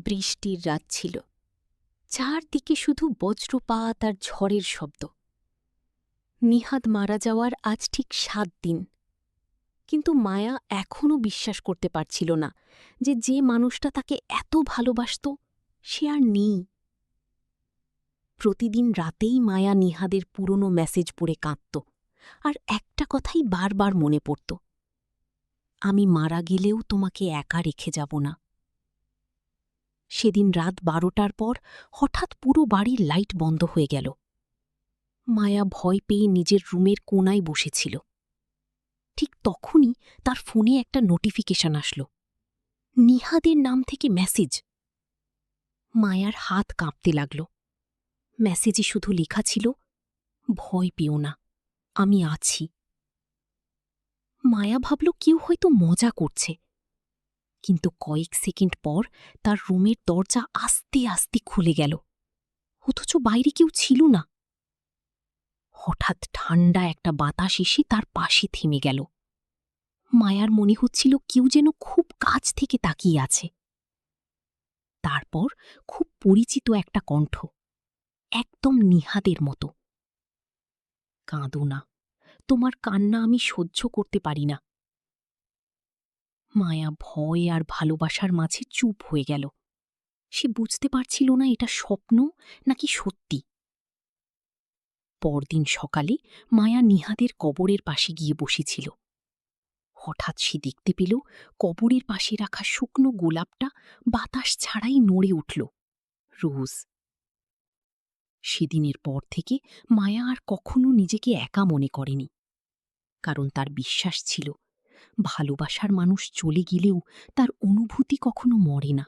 বৃষ্টির রাত ছিল। চারদিকে শুধু বজ্রপাত আর ঝড়ের শব্দ। নিহাদ মারা যাওয়ার আজ ঠিক ৭ দিন। কিন্তু মায়া এখনও বিশ্বাস করতে পারছিল না যে মানুষটা তাকে এত ভালোবাসত সে আর নেই। প্রতিদিন রাতেই মায়া নিহাদের পুরনো মেসেজ পড়ে কাঁদত, আর একটা কথাই বারবার মনে পড়ত, আমি মারা গেলেও তোমাকে একা রেখে যাব না। সেদিন রাত ১২টার পর হঠাৎ পুরো বাড়ির লাইট বন্ধ হয়ে গেল। মায়া ভয় পেয়ে নিজের রুমের কোণায় বসেছিল। ঠিক তখনই তার ফোনে একটা নোটিফিকেশন আসল, নিহাদের নাম থেকে মেসেজ। মায়ার হাত কাঁপতে লাগল। মেসেজে শুধু লেখা ছিল, ভয় পেও না, আমি আছি। মায়া ভাবল কেউ হয়তো মজা করছে, কিন্তু কয়েক সেকেন্ড পর তার রুমের দরজা আস্তে আস্তে খুলে গেল, অথচ বাইরে কেউ ছিল না। হঠাৎ ঠান্ডা একটা বাতাস এসে তার পাশে থেমে গেল। মায়ার মনে হচ্ছিল কেউ যেন খুব কাছ থেকে তাকিয়ে আছে। তারপর খুব পরিচিত একটা কণ্ঠ, একদম নিহাদের মতো, কাঁদো না, তোমার কান্না আমি সহ্য করতে পারি না। মায়া ভয় আর ভালোবাসার মাঝে চুপ হয়ে গেল। সে বুঝতে পারছিল না এটা স্বপ্ন নাকি সত্যি। পরদিন সকালে মায়া নিহাদের কবরের পাশে গিয়ে বসেছিল। হঠাৎ সে দেখতে পেল কবরের পাশে রাখা শুকনো গোলাপটা বাতাস ছাড়াই নড়ে উঠল, রোজ। সেদিনের পর থেকে মায়া আর কখনো নিজেকে একা মনে করেনি, কারণ তার বিশ্বাস ছিল ভালোবাসার মানুষ চলে গেলেও তার অনুভূতি কখনো মরে না।